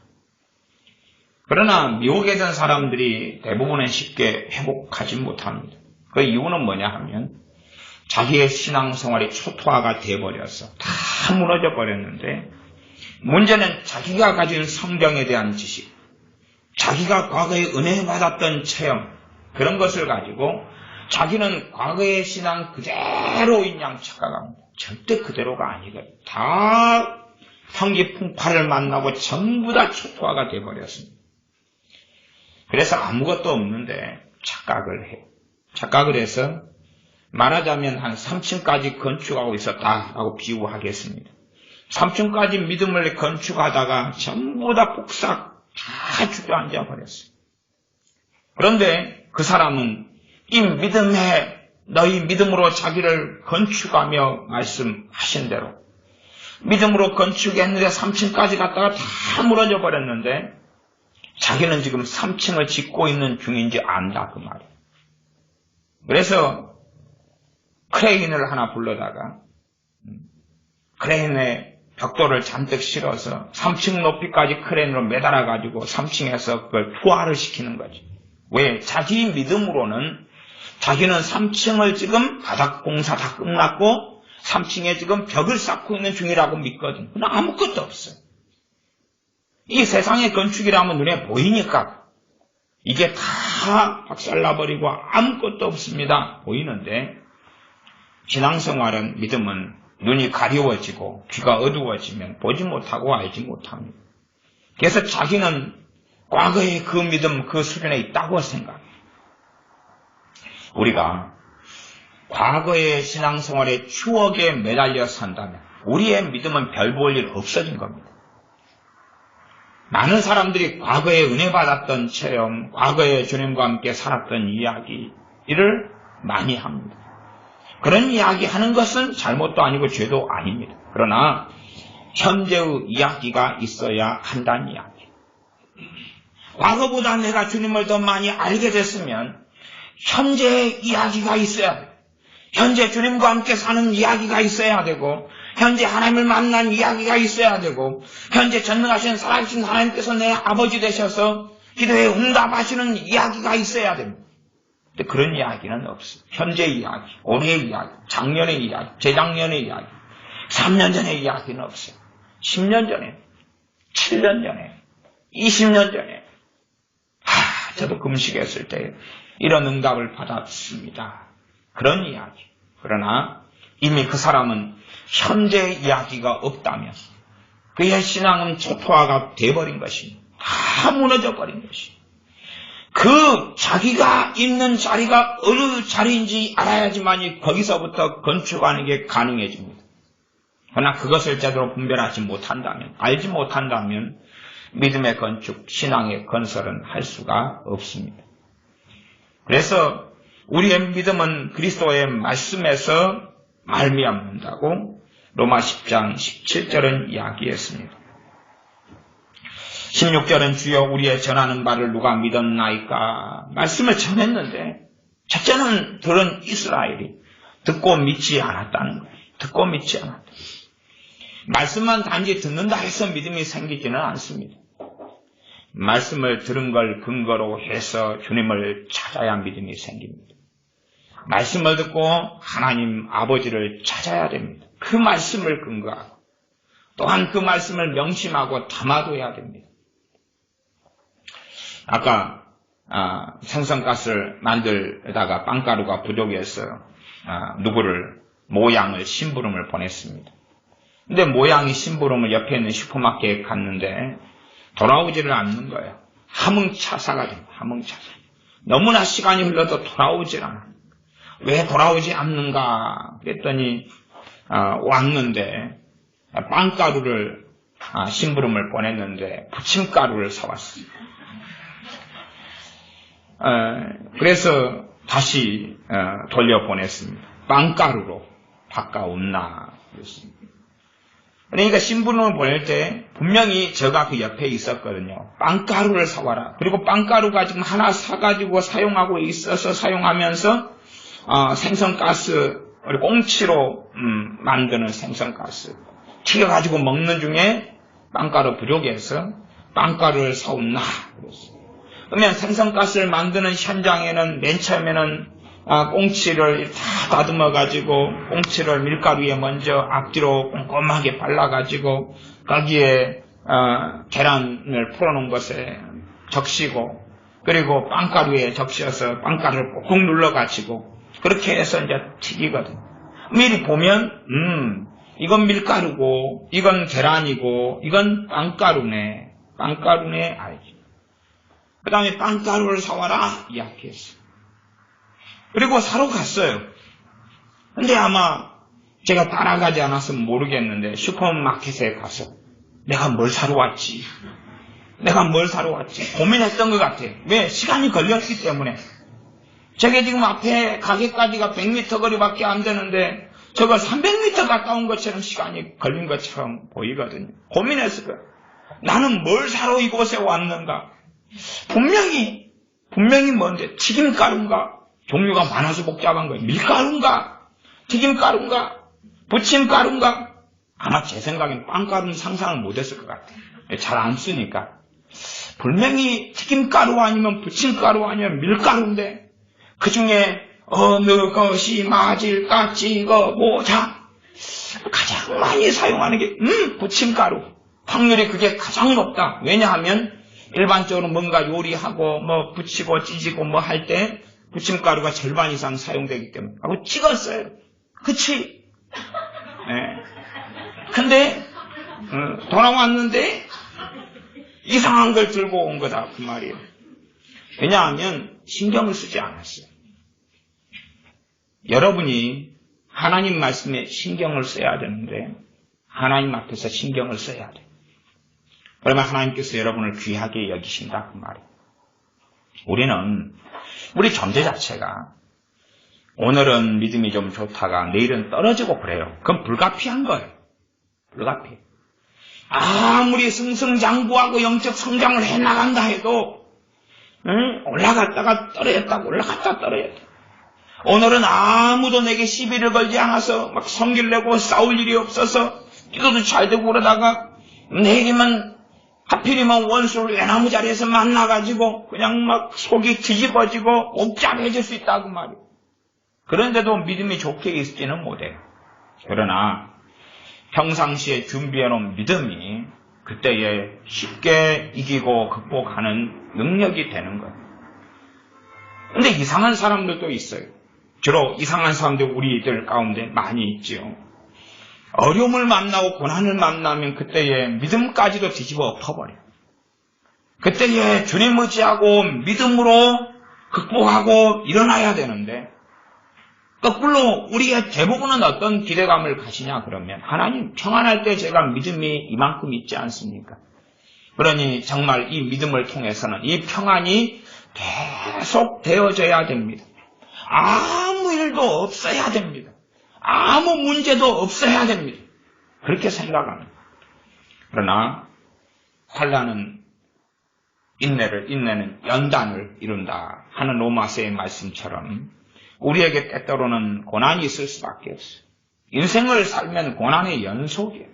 그러나 미혹에 든 사람들이 대부분은 쉽게 회복하지 못합니다. 그 이유는 뭐냐 하면 자기의 신앙생활이 초토화가 되어버려서 다 무너져 버렸는데 문제는 자기가 가진 성경에 대한 지식, 자기가 과거에 은혜 받았던 체험 그런 것을 가지고 자기는 과거의 신앙 그대로인 양 착각합니다. 절대 그대로가 아니거든요. 다 평지풍파를 만나고 전부 다 초토화가 되어버렸습니다. 그래서 아무것도 없는데 착각을 해요. 착각을 해서 말하자면 한 3층까지 건축하고 있었다라고 비유하겠습니다. 3층까지 믿음을 건축하다가 전부 다 폭삭 다 주저앉아 버렸어요. 그런데 그 사람은 이 너희 믿음으로 자기를 건축하며 말씀하신 대로 믿음으로 건축했는데 3층까지 갔다가 다 무너져 버렸는데 자기는 지금 3층을 짓고 있는 중인지 안다 그 말이에요. 그래서 크레인을 하나 불러다가 크레인에 벽돌을 잔뜩 실어서 3층 높이까지 크레인으로 매달아 가지고 3층에서 그걸 투하를 시키는 거죠. 왜? 자기 믿음으로는 자기는 3층을 지금 바닥 공사 다 끝났고 3층에 지금 벽을 쌓고 있는 중이라고 믿거든요. 그러나 아무것도 없어요. 이 세상의 건축이라면 눈에 보이니까 이게 다 박살나버리고 아무것도 없습니다. 보이는데 신앙생활은 믿음은 눈이 가려워지고 귀가 어두워지면 보지 못하고 알지 못합니다. 그래서 자기는 과거의 그 믿음 그 수준에 있다고 생각합니다. 우리가 과거의 신앙생활의 추억에 매달려 산다면 우리의 믿음은 별 볼 일 없어진 겁니다. 많은 사람들이 과거에 은혜 받았던 체험, 과거에 주님과 함께 살았던 이야기를 많이 합니다. 그런 이야기 하는 것은 잘못도 아니고 죄도 아닙니다. 그러나 현재의 이야기가 있어야 한다는 이야기. 과거보다 내가 주님을 더 많이 알게 됐으면 현재의 이야기가 있어야 돼요. 현재 주님과 함께 사는 이야기가 있어야 되고 현재 하나님을 만난 이야기가 있어야 되고, 현재 전능하신 살아계신 하나님께서 내 아버지 되셔서 기도에 응답하시는 이야기가 있어야 됩니다. 근데 그런 이야기는 없어요. 현재의 이야기, 올해의 이야기, 작년의 이야기, 재작년의 이야기, 3년 전의 이야기는 없어요. 10년 전에, 7년 전에, 20년 전에. 저도 금식했을 때 이런 응답을 받았습니다. 그런 이야기. 그러나 이미 그 사람은 현재의 이야기가 없다면 그의 신앙은 초토화가 돼버린 것입니다. 다 무너져 버린 것입니다. 그 자기가 있는 자리가 어느 자리인지 알아야지만이 거기서부터 건축하는 게 가능해집니다. 그러나 그것을 제대로 분별하지 못한다면, 알지 못한다면 믿음의 건축, 신앙의 건설은 할 수가 없습니다. 그래서 우리의 믿음은 그리스도의 말씀에서 말미암는다고 로마 10장 17절은 이야기했습니다. 16절은 주여 우리의 전하는 바를 누가 믿었나이까? 말씀을 전했는데 첫째는 들은 이스라엘이 듣고 믿지 않았다는 거예요. 듣고 믿지 않았다. 말씀만 단지 듣는다 해서 믿음이 생기지는 않습니다. 말씀을 들은 걸 근거로 해서 주님을 찾아야 믿음이 생깁니다. 말씀을 듣고 하나님 아버지를 찾아야 됩니다. 그 말씀을 근거하고 또한 그 말씀을 명심하고 담아둬야 됩니다. 아까 생선가스를 만들다가 빵가루가 부족해서 누구를 모양을 심부름을 보냈습니다. 근데 모양이 심부름을 옆에 있는 슈퍼마켓에 갔는데 돌아오지를 않는 거예요. 하뭉차사가 됩니다. 하뭉차사. 너무나 시간이 흘러도 돌아오질 않아요. 왜 돌아오지 않는가 그랬더니 왔는데 빵가루를 심부름을 보냈는데 부침가루를 사왔어요. 그래서 다시 돌려보냈습니다. 빵가루로 바꿔온나 그랬습니다. 그러니까 심부름을 보낼 때 분명히 제가 그 옆에 있었거든요. 빵가루를 사와라. 그리고 빵가루가 지금 하나 사가지고 사용하고 있어서 사용하면서 생선가스, 꽁치로 만드는 생선가스 튀겨가지고 먹는 중에 빵가루 부족해서 빵가루를 사온나 그랬어요. 그러면 생선가스를 만드는 현장에는 맨 처음에는 꽁치를 다 다듬어가지고 꽁치를 밀가루에 먼저 앞뒤로 꼼꼼하게 발라가지고 거기에 계란을 풀어놓은 것에 적시고 그리고 빵가루에 적셔서 빵가루를 꾹꾹 눌러가지고 그렇게 해서 이제 튀기거든요. 미리 보면 이건 밀가루고 이건 계란이고 이건 빵가루네 알지. 그 다음에 빵가루를 사와라 이야기했어요. 그리고 사러 갔어요. 근데 아마 제가 따라가지 않았으면 모르겠는데 슈퍼마켓에 가서 내가 뭘 사러 왔지 고민했던 것 같아요. 왜? 시간이 걸렸기 때문에. 저게 지금 앞에 가게까지가 100m 거리밖에 안 되는데 저거 300m 가까운 것처럼 시간이 걸린 것처럼 보이거든요. 고민했을 거예요. 나는 뭘 사러 이곳에 왔는가? 분명히 뭔데? 튀김가루인가? 종류가 많아서 복잡한 거예요. 밀가루인가? 튀김가루인가? 부침가루인가? 아마 제 생각엔 빵가루는 상상을 못했을 것 같아요. 잘 안 쓰니까. 분명히 튀김가루 아니면 부침가루 아니면 밀가루인데 그 중에 어느 것이 맞을까 찍어보자. 가장 많이 사용하는 게 부침가루. 확률이 그게 가장 높다. 왜냐하면 일반적으로 뭔가 요리하고 뭐 부치고 찢고 뭐 할 때 부침가루가 절반 이상 사용되기 때문에 하고 찍었어요. 그치? 네. 근데 돌아왔는데 이상한 걸 들고 온 거다 그 말이에요. 왜냐하면 신경을 쓰지 않았어요. 여러분이 하나님 말씀에 신경을 써야 되는데 하나님 앞에서 신경을 써야 돼요. 그러면 하나님께서 여러분을 귀하게 여기신다 그 말이에요. 우리 존재 자체가 오늘은 믿음이 좀 좋다가 내일은 떨어지고 그래요. 그건 불가피한 거예요. 불가피해. 아무리 승승장구하고 영적 성장을 해나간다 해도 올라갔다가 떨어졌다고 올라갔다 떨어졌다. 오늘은 아무도 내게 시비를 걸지 않아서 막 성질 내고 싸울 일이 없어서 이것도 잘 되고 그러다가 내게만 하필이면 원수를 외나무 자리에서 만나가지고 그냥 막 속이 뒤집어지고 복잡해질 수 있다고 말이에요. 그런데도 믿음이 좋게 있지는 못해요. 그러나 평상시에 준비해놓은 믿음이 그때에 쉽게 이기고 극복하는 능력이 되는 거예요. 근데 이상한 사람들도 있어요. 주로 이상한 사람들 우리들 가운데 많이 있지요. 어려움을 만나고 고난을 만나면 그때에 믿음까지도 뒤집어 엎어버려요. 그때에 주님 의지하고 믿음으로 극복하고 일어나야 되는데 거꾸로 우리의 대부분은 어떤 기대감을 가지냐 그러면 하나님 평안할 때 제가 믿음이 이만큼 있지 않습니까? 그러니 정말 이 믿음을 통해서는 이 평안이 계속 되어져야 됩니다. 아무 일도 없어야 됩니다. 아무 문제도 없어야 됩니다. 그렇게 생각합니다. 그러나 환난은 인내는 연단을 이룬다 하는 로마서의 말씀처럼 우리에게 때때로는 고난이 있을 수밖에 없어요. 인생을 살면 고난의 연속이에요.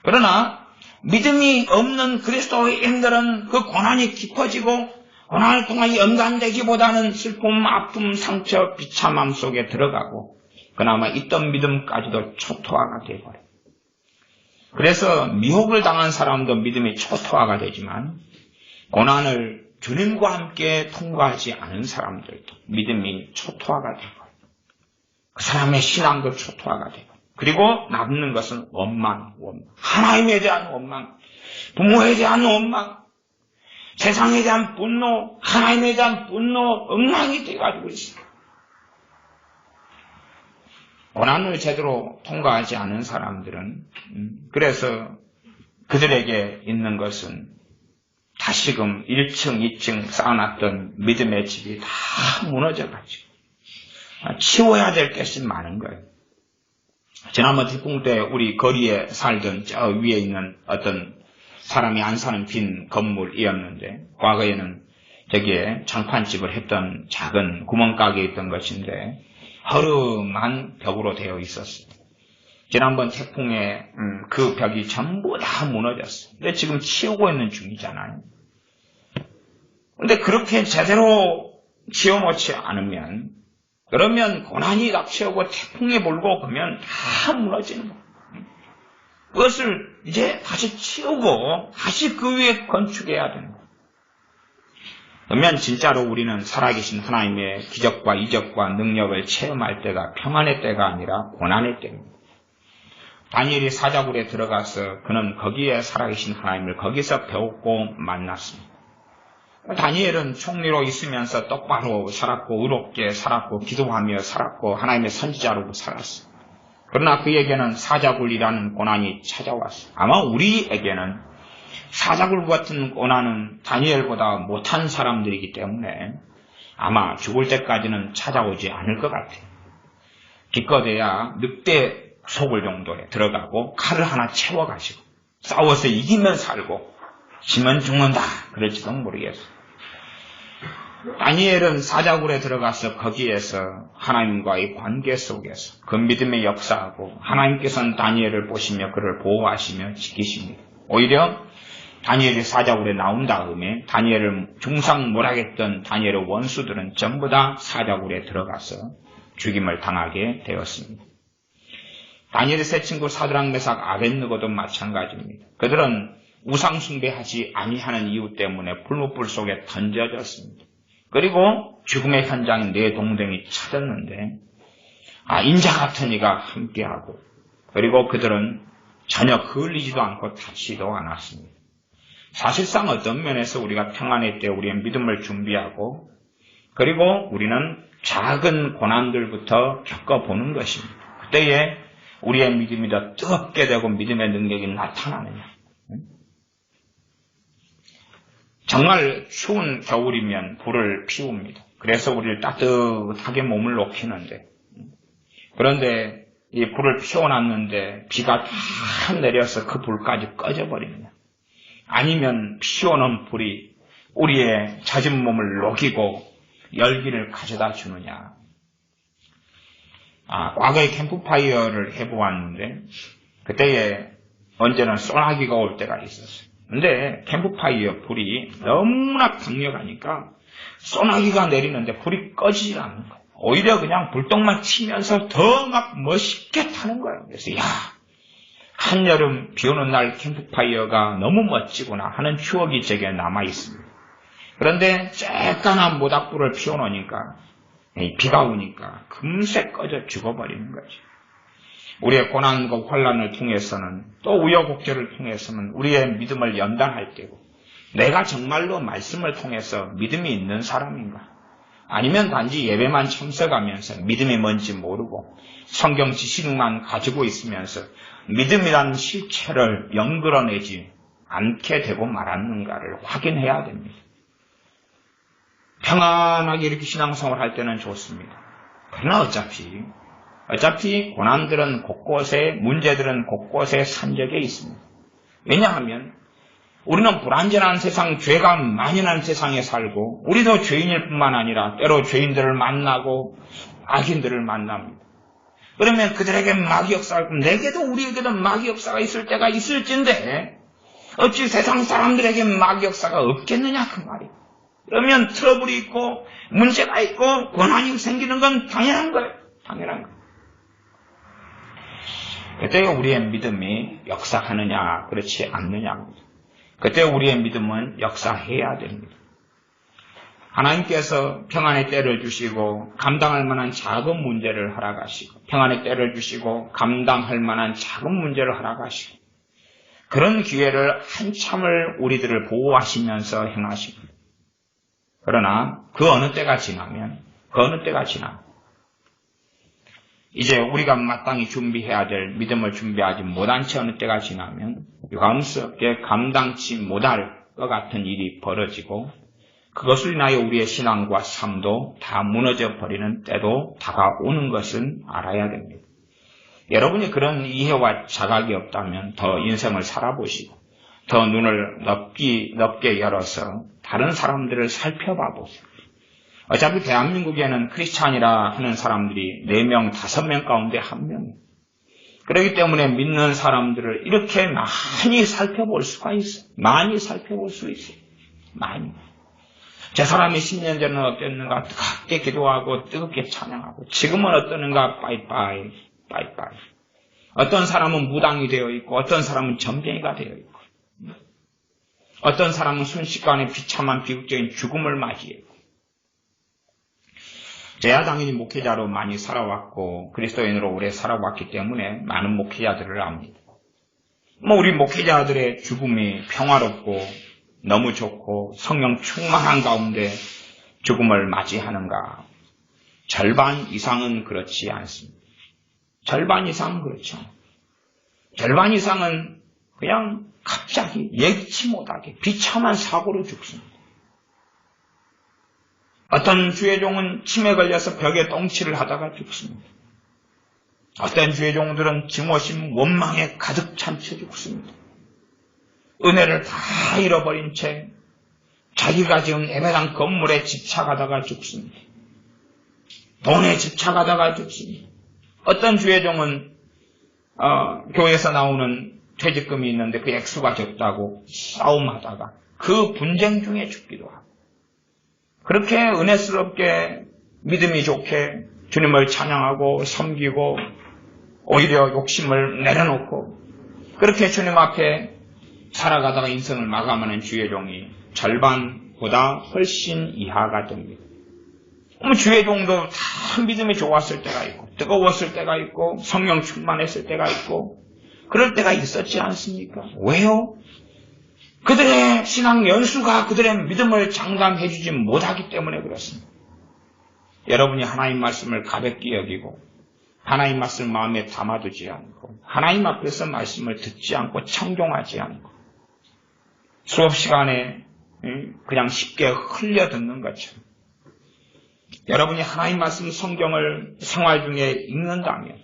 그러나 믿음이 없는 그리스도인들은 그 고난이 깊어지고 고난을 통해 연단되기보다는 슬픔, 아픔, 상처, 비참함 속에 들어가고 그나마 있던 믿음까지도 초토화가 되어버려요. 그래서 미혹을 당한 사람도 믿음이 초토화가 되지만 고난을 주님과 함께 통과하지 않은 사람들도 믿음이 초토화가 되고 그 사람의 신앙도 초토화가 되고 그리고 남는 것은 원망. 하나님에 대한 원망, 부모에 대한 원망, 세상에 대한 분노, 하나님에 대한 분노, 엉망이 돼가지고 있어요. 고난을 제대로 통과하지 않은 사람들은 그래서 그들에게 있는 것은 다시금 1층, 2층 쌓아놨던 믿음의 집이 다 무너져가지고 치워야 될 것이 많은 거예요. 지난번 태풍 때 우리 거리에 살던 저 위에 있는 어떤 사람이 안 사는 빈 건물이었는데 과거에는 저기에 장판집을 했던 작은 구멍가게에 있던 것인데 허름한 벽으로 되어 있었어요. 지난번 태풍에 그 벽이 전부 다 무너졌어요. 근데 지금 치우고 있는 중이잖아요. 근데 그렇게 제대로 치워놓지 않으면 그러면 고난이 닥쳐오고 태풍이 불고 그러면 다 무너지는 거예요. 그것을 이제 다시 치우고 다시 그 위에 건축해야 되는 거예요. 그러면 진짜로 우리는 살아계신 하나님의 기적과 이적과 능력을 체험할 때가 평안의 때가 아니라 고난의 때입니다. 다니엘이 사자굴에 들어가서 그는 거기에 살아계신 하나님을 거기서 배웠고 만났습니다. 다니엘은 총리로 있으면서 똑바로 살았고 의롭게 살았고 기도하며 살았고 하나님의 선지자로 살았어요. 그러나 그에게는 사자굴이라는 고난이 찾아왔어요. 아마 우리에게는 사자굴 같은 고난은 다니엘보다 못한 사람들이기 때문에 아마 죽을 때까지는 찾아오지 않을 것 같아요. 기껏해야 늑대 속을 정도에 들어가고 칼을 하나 채워가지고 싸워서 이기면 살고 지면 죽는다 그럴지도 모르겠어요. 다니엘은 사자굴에 들어가서 거기에서 하나님과의 관계 속에서 그 믿음의 역사하고 하나님께서는 다니엘을 보시며 그를 보호하시며 지키십니다. 오히려 다니엘이 사자굴에 나온 다음에 다니엘을 중상 몰아했던 다니엘의 원수들은 전부 다 사자굴에 들어가서 죽임을 당하게 되었습니다. 다니엘의 세 친구 사드락, 메삭, 아벳느고도 마찬가지입니다. 그들은 우상 숭배하지 아니하는 이유 때문에 불못불 속에 던져졌습니다. 그리고 죽음의 현장인 네 동생이 찾았는데 인자 같은 이가 함께하고 그리고 그들은 전혀 흘리지도 않고 다치지도 않았습니다. 사실상 어떤 면에서 우리가 평안의 때 우리의 믿음을 준비하고 그리고 우리는 작은 고난들부터 겪어보는 것입니다. 그때에 우리의 믿음이 더 뜨겁게 되고 믿음의 능력이 나타나느냐. 정말 추운 겨울이면 불을 피웁니다. 그래서 우리를 따뜻하게 몸을 녹이는데 그런데 이 불을 피워놨는데 비가 다 내려서 그 불까지 꺼져버립니다. 아니면 피워놓은 불이 우리의 젖은 몸을 녹이고 열기를 가져다 주느냐. 과거에 캠프파이어를 해보았는데 그때에 언제는 소나기가 올 때가 있었어요. 근데 캠프파이어 불이 너무나 강력하니까 소나기가 내리는데 불이 꺼지질 않는 거예요. 오히려 그냥 불똥만 튀면서 더 막 멋있게 타는 거예요. 그래서 한여름 비 오는 날 캠프파이어가 너무 멋지구나 하는 추억이 제게 남아 있습니다. 그런데 쬐깐한 모닥불을 피워놓으니까 비가 오니까 금세 꺼져 죽어버리는 거죠. 우리의 고난과 환난을 통해서는 또 우여곡절을 통해서는 우리의 믿음을 연단할 때고 내가 정말로 말씀을 통해서 믿음이 있는 사람인가? 아니면 단지 예배만 참석하면서 믿음이 뭔지 모르고 성경 지식만 가지고 있으면서 믿음이란 실체를 연결해내지 않게 되고 말았는가를 확인해야 됩니다. 평안하게 이렇게 신앙생활을 할 때는 좋습니다. 그러나 어차피 고난들은 곳곳에, 문제들은 곳곳에 산적에 있습니다. 왜냐하면 우리는 불완전한 세상, 죄가 만연한 세상에 살고 우리도 죄인일 뿐만 아니라 때로 죄인들을 만나고 악인들을 만납니다. 그러면 그들에게 마귀 역사가 있고 내게도 우리에게도 마귀 역사가 있을 때가 있을진데 어찌 세상 사람들에게 마귀 역사가 없겠느냐 그 말이에요. 그러면 트러블이 있고 문제가 있고 고난이 생기는 건 당연한 거예요. 당연한 거예요. 그때 우리의 믿음이 역사하느냐 그렇지 않느냐. 그때 우리의 믿음은 역사해야 됩니다. 하나님께서 평안의 때를 주시고 감당할 만한 작은 문제를 허락하시고 평안의 때를 주시고 감당할 만한 작은 문제를 허락하시고 그런 기회를 한참을 우리들을 보호하시면서 행하시고 그러나 그 어느 때가 지나면 이제 우리가 마땅히 준비해야 될 믿음을 준비하지 못한 채 어느 때가 지나면 유감스럽게 감당치 못할 것 같은 일이 벌어지고 그것을 인하여 우리의 신앙과 삶도 다 무너져 버리는 때도 다가오는 것은 알아야 됩니다. 여러분이 그런 이해와 자각이 없다면 더 인생을 살아보시고 더 눈을 넓게 열어서 다른 사람들을 살펴봐 보세요. 어차피 대한민국에는 크리스찬이라 하는 사람들이 4명, 5명 가운데 1명이에요. 그렇기 때문에 믿는 사람들을 이렇게 많이 살펴볼 수가 있어요. 많이 살펴볼 수 있어요. 많이. 저 사람이 10년 전은 어땠는가 뜨겁게 기도하고 뜨겁게 찬양하고 지금은 어떠는가 빠이빠이. 어떤 사람은 무당이 되어 있고 어떤 사람은 점쟁이가 되어 있고 어떤 사람은 순식간에 비참한 비극적인 죽음을 맞이했고 제가 당연히 목회자로 많이 살아왔고 그리스도인으로 오래 살아왔기 때문에 많은 목회자들을 압니다. 우리 목회자들의 죽음이 평화롭고 너무 좋고 성령 충만한 가운데 죽음을 맞이하는가? 절반 이상은 그렇지 않습니다. 절반 이상은 그렇죠. 절반 이상은 그냥 갑자기 예기치 못하게 비참한 사고로 죽습니다. 어떤 주의 종은 침에 걸려서 벽에 똥치를 하다가 죽습니다. 어떤 주의 종들은 증오심, 원망에 가득 찬 채 죽습니다. 은혜를 다 잃어버린 채 자기가 지은 예배당 건물에 집착하다가 죽습니다. 돈에 집착하다가 죽습니다. 어떤 주의 종은 교회에서 나오는 퇴직금이 있는데 그 액수가 적다고 싸움하다가 그 분쟁 중에 죽기도 하고 그렇게 은혜스럽게 믿음이 좋게 주님을 찬양하고 섬기고 오히려 욕심을 내려놓고 그렇게 주님 앞에 살아가다가 인생을 마감하는 주의 종이 절반보다 훨씬 이하가 됩니다. 주의 종도 다 믿음이 좋았을 때가 있고 뜨거웠을 때가 있고 성령 충만했을 때가 있고 그럴 때가 있었지 않습니까? 왜요? 그들의 신앙 연수가 그들의 믿음을 장담해주지 못하기 때문에 그렇습니다. 여러분이 하나님 말씀을 가볍게 여기고 하나님 말씀을 마음에 담아두지 않고 하나님 앞에서 말씀을 듣지 않고 청종하지 않고 수업 시간에 그냥 쉽게 흘려듣는 것처럼 여러분이 하나님 말씀 성경을 생활 중에 읽는다면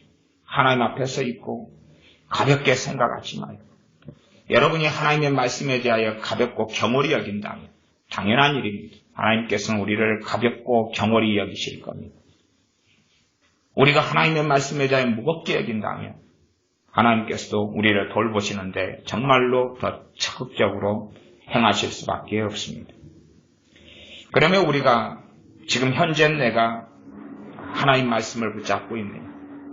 하나님 앞에서 읽고 가볍게 생각하지 말고 여러분이 하나님의 말씀에 대하여 가볍고 경홀히 여긴다면 당연한 일입니다. 하나님께서는 우리를 가볍고 경홀히 여기실 겁니다. 우리가 하나님의 말씀에 대해 무겁게 여긴다면 하나님께서도 우리를 돌보시는데 정말로 더 적극적으로 행하실 수밖에 없습니다. 그러면 우리가 지금 현재 내가 하나님 말씀을 붙잡고 있네요.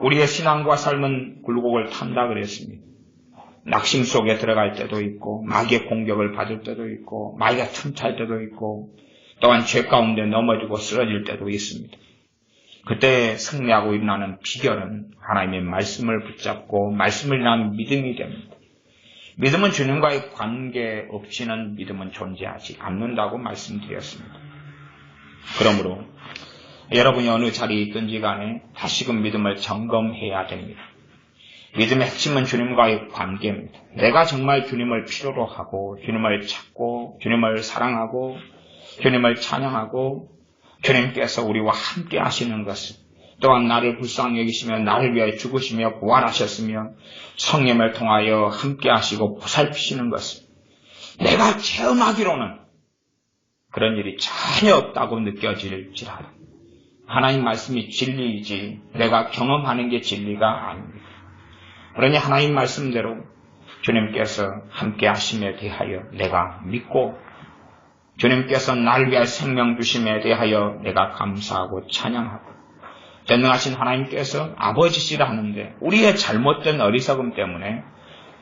우리의 신앙과 삶은 굴곡을 탄다 그랬습니다. 낙심 속에 들어갈 때도 있고 마귀의 공격을 받을 때도 있고 마귀가 틈탈 때도 있고 또한 죄 가운데 넘어지고 쓰러질 때도 있습니다. 그때 승리하고 일어나는 비결은 하나님의 말씀을 붙잡고 말씀을 인한 믿음이 됩니다. 믿음은 주님과의 관계 없이는 믿음은 존재하지 않는다고 말씀드렸습니다. 그러므로 여러분이 어느 자리에 있든지 간에 다시금 믿음을 점검해야 됩니다. 믿음의 핵심은 주님과의 관계입니다. 내가 정말 주님을 필요로 하고 주님을 찾고 주님을 사랑하고 주님을 찬양하고 주님께서 우리와 함께 하시는 것을 또한 나를 불쌍히 여기시며 나를 위하여 죽으시며 부활하셨으며 성령을 통하여 함께 하시고 보살피시는 것을 내가 체험하기로는 그런 일이 전혀 없다고 느껴질지라도 하나님 말씀이 진리이지 내가 경험하는 게 진리가 아닙니다. 그러니 하나님 말씀대로 주님께서 함께 하심에 대하여 내가 믿고 주님께서 나를 위하여 생명 주심에 대하여 내가 감사하고 찬양하고 전능하신 하나님께서 아버지시라 하는데 우리의 잘못된 어리석음 때문에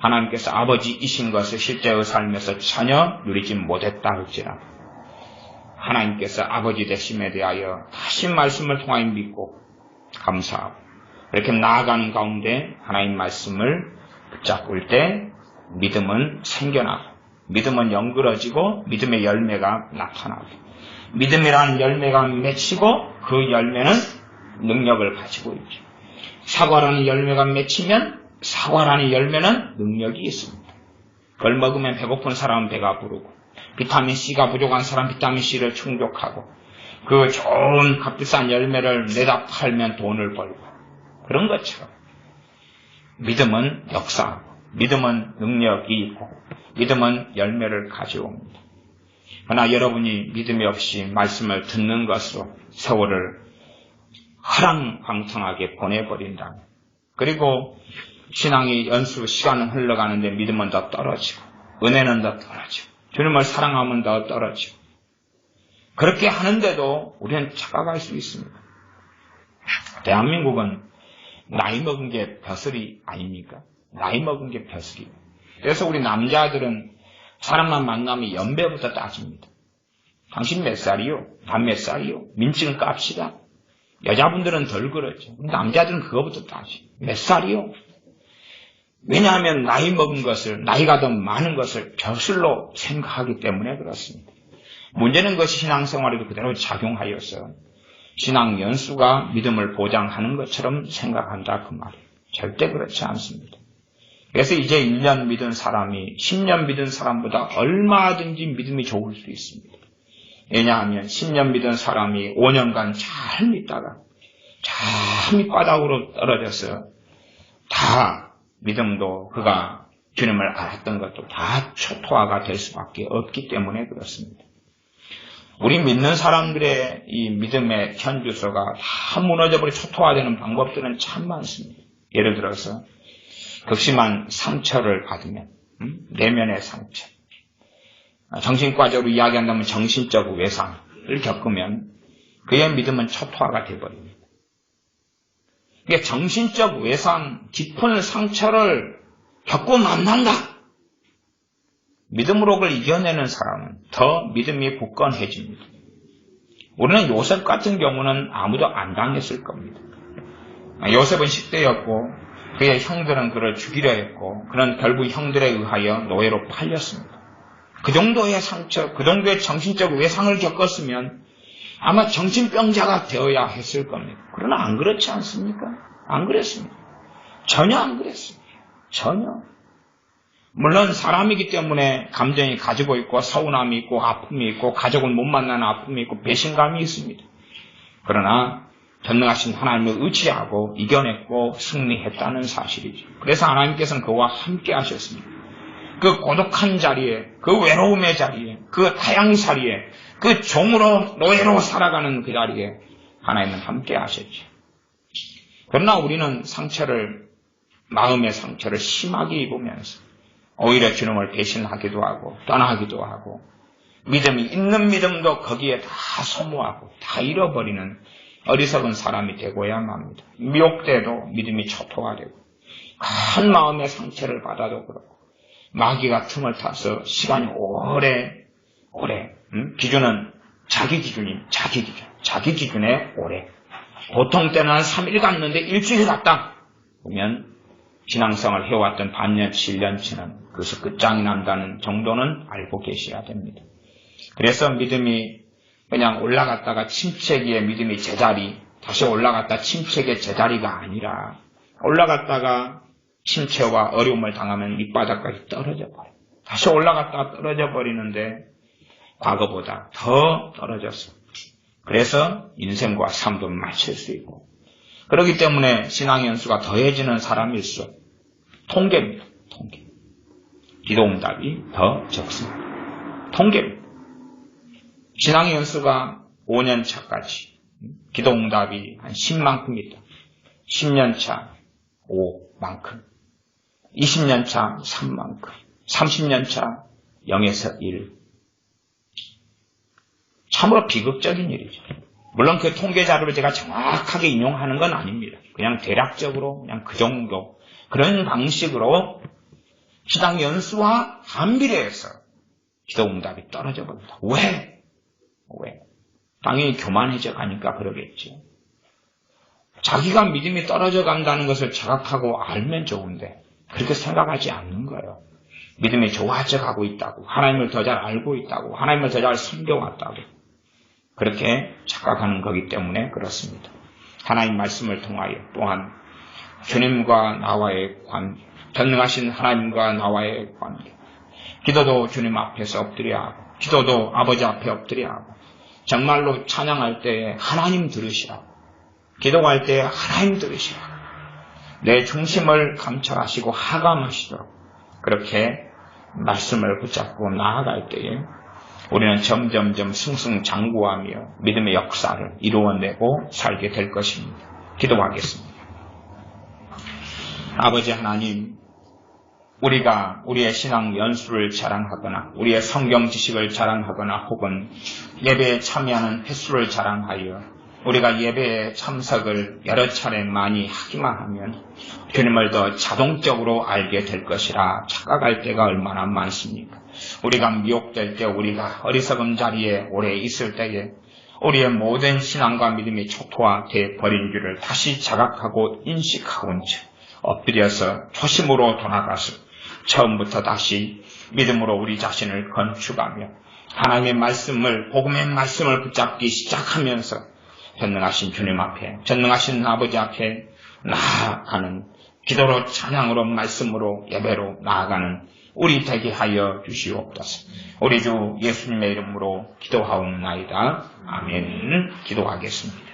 하나님께서 아버지이신 것을 실제의 삶에서 전혀 누리지 못했다 할지라도 하나님께서 아버지 되심에 대하여 다시 말씀을 통하여 믿고 감사하고 이렇게 나아가는 가운데 하나님 말씀을 붙잡을 때 믿음은 생겨나고 믿음은 연그러지고 믿음의 열매가 나타나고 믿음이라는 열매가 맺히고 그 열매는 능력을 가지고 있죠. 사과라는 열매가 맺히면 사과라는 열매는 능력이 있습니다. 그걸 먹으면 배고픈 사람은 배가 부르고 비타민C가 부족한 사람 비타민C를 충족하고 그 좋은 값비싼 열매를 내다 팔면 돈을 벌고 그런 것처럼 믿음은 역사하고 믿음은 능력이 있고 믿음은 열매를 가져옵니다. 그러나 여러분이 믿음이 없이 말씀을 듣는 것으로 세월을 허랑방탕하게 보내버린다면 그리고 신앙이 연수 시간은 흘러가는데 믿음은 더 떨어지고 은혜는 더 떨어지고 주님을 사랑하면 더 떨어지고 그렇게 하는데도 우리는 착각할 수 있습니다. 대한민국은 나이 먹은 게 벼슬이 아닙니까? 나이 먹은 게 벼슬이에요. 그래서 우리 남자들은 사람만 만나면 연배부터 따집니다. 당신 몇 살이요? 난 몇 살이요? 민증 깝시다. 여자분들은 덜 그렇죠. 남자들은 그거부터 따지. 몇 살이요? 왜냐하면 나이 먹은 것을, 나이가 더 많은 것을 벼슬로 생각하기 때문에 그렇습니다. 문제는 것이 신앙생활에도 그대로 작용하여서 신앙 연수가 믿음을 보장하는 것처럼 생각한다 그 말이에요. 절대 그렇지 않습니다. 그래서 이제 1년 믿은 사람이 10년 믿은 사람보다 얼마든지 믿음이 좋을 수 있습니다. 왜냐하면 10년 믿은 사람이 5년간 잘 믿다가 참 밑바닥으로 떨어져서 다 믿음도 그가 주님을 알았던 것도 다 초토화가 될 수밖에 없기 때문에 그렇습니다. 우리 믿는 사람들의 이 믿음의 현주소가 다 무너져버리고 초토화되는 방법들은 참 많습니다. 예를 들어서 극심한 상처를 받으면 내면의 상처, 정신과적으로 이야기한다면 정신적 외상을 겪으면 그의 믿음은 초토화가 되어버립니다. 이게 정신적 외상, 깊은 상처를 겪고 만난다. 믿음으로 그걸 이겨내는 사람은 더 믿음이 굳건해집니다. 우리는 요셉 같은 경우는 아무도 안 당했을 겁니다. 요셉은 10대였고 그의 형들은 그를 죽이려 했고 그는 결국 형들에 의하여 노예로 팔렸습니다. 그 정도의 상처, 그 정도의 정신적 외상을 겪었으면 아마 정신병자가 되어야 했을 겁니다. 그러나 안 그렇지 않습니까? 안 그랬습니다. 전혀 안 그랬습니다. 전혀. 물론 사람이기 때문에 감정이 가지고 있고 서운함이 있고 아픔이 있고 가족을 못 만나는 아픔이 있고 배신감이 있습니다. 그러나 전능하신 하나님을 의지하고 이겨냈고 승리했다는 사실이죠. 그래서 하나님께서는 그와 함께 하셨습니다. 그 고독한 자리에, 그 외로움의 자리에, 그 타향살이에, 그 종으로 노예로 살아가는 그 자리에 하나님은 함께 하셨죠. 그러나 우리는 마음의 상처를 심하게 입으면서 오히려 주님을 배신하기도 하고 떠나기도 하고 믿음이 있는 믿음도 거기에 다 소모하고 다 잃어버리는 어리석은 사람이 되고야 합니다. 미혹돼도 믿음이 초토화되고 큰 마음의 상처를 받아도 그렇고 마귀가 틈을 타서 시간이 오래 기준은 자기 기준에 오래 보통 때는 한 3일 갔는데 일주일 갔다 보면 신앙생활을 해왔던 반년치 1년치는 그것이 끝장이 난다는 정도는 알고 계셔야 됩니다. 그래서 믿음이 그냥 올라갔다가 침체기에 믿음이 제자리, 다시 올라갔다 침체기의 제자리가 아니라 올라갔다가 침체와 어려움을 당하면 밑바닥까지 떨어져 버려요. 다시 올라갔다가 떨어져 버리는데 과거보다 더 떨어졌어. 그래서 인생과 삶도 맞출 수 있고 그렇기 때문에 신앙의 연수가 더해지는 사람일수록 통계입니다. 통계. 기도응답이 더 적습니다. 통계입니다. 신앙의 연수가 5년 차까지 기도응답이 한 10만큼 있다. 10년 차 5만큼, 20년 차 3만큼, 30년 차 0에서 1. 참으로 비극적인 일이죠. 물론 그 통계 자료를 제가 정확하게 인용하는 건 아닙니다. 그냥 대략적으로 그냥 그 정도 그런 방식으로 신앙 연수와 반비례해서 기도응답이 떨어져 버립니다. 왜? 당연히 교만해져 가니까 그러겠지. 자기가 믿음이 떨어져 간다는 것을 자각하고 알면 좋은데 그렇게 생각하지 않는 거예요. 믿음이 좋아져 가고 있다고, 하나님을 더 잘 알고 있다고, 하나님을 더 잘 섬겨왔다고 그렇게 착각하는 거기 때문에 그렇습니다. 하나님 말씀을 통하여 또한 주님과 나와의 관계, 전능하신 하나님과 나와의 관계, 기도도 주님 앞에서 엎드려야 하고 기도도 아버지 앞에 엎드려야 하고 정말로 찬양할 때에 하나님 들으시라고, 기도할 때에 하나님 들으시라고, 내 중심을 감찰하시고 하감하시도록 그렇게 말씀을 붙잡고 나아갈 때에 우리는 점점점 승승장구하며 믿음의 역사를 이루어내고 살게 될 것입니다. 기도하겠습니다. 아버지 하나님, 우리가 우리의 신앙 연수를 자랑하거나 우리의 성경 지식을 자랑하거나 혹은 예배에 참여하는 횟수를 자랑하여 우리가 예배에 참석을 여러 차례 많이 하기만 하면 주님을 더 자동적으로 알게 될 것이라 착각할 때가 얼마나 많습니까? 우리가 미혹될 때, 우리가 어리석은 자리에 오래 있을 때에 우리의 모든 신앙과 믿음이 초토화되어 버린 줄을 다시 자각하고 인식하고 엎드려서 초심으로 돌아가서 처음부터 다시 믿음으로 우리 자신을 건축하며 하나님의 말씀을, 복음의 말씀을 붙잡기 시작하면서 전능하신 주님 앞에, 전능하신 아버지 앞에 나아가는, 기도로 찬양으로 말씀으로 예배로 나아가는 우리 되게 하여 주시옵소서. 우리 주 예수님의 이름으로 기도하옵나이다. 아멘. 기도하겠습니다.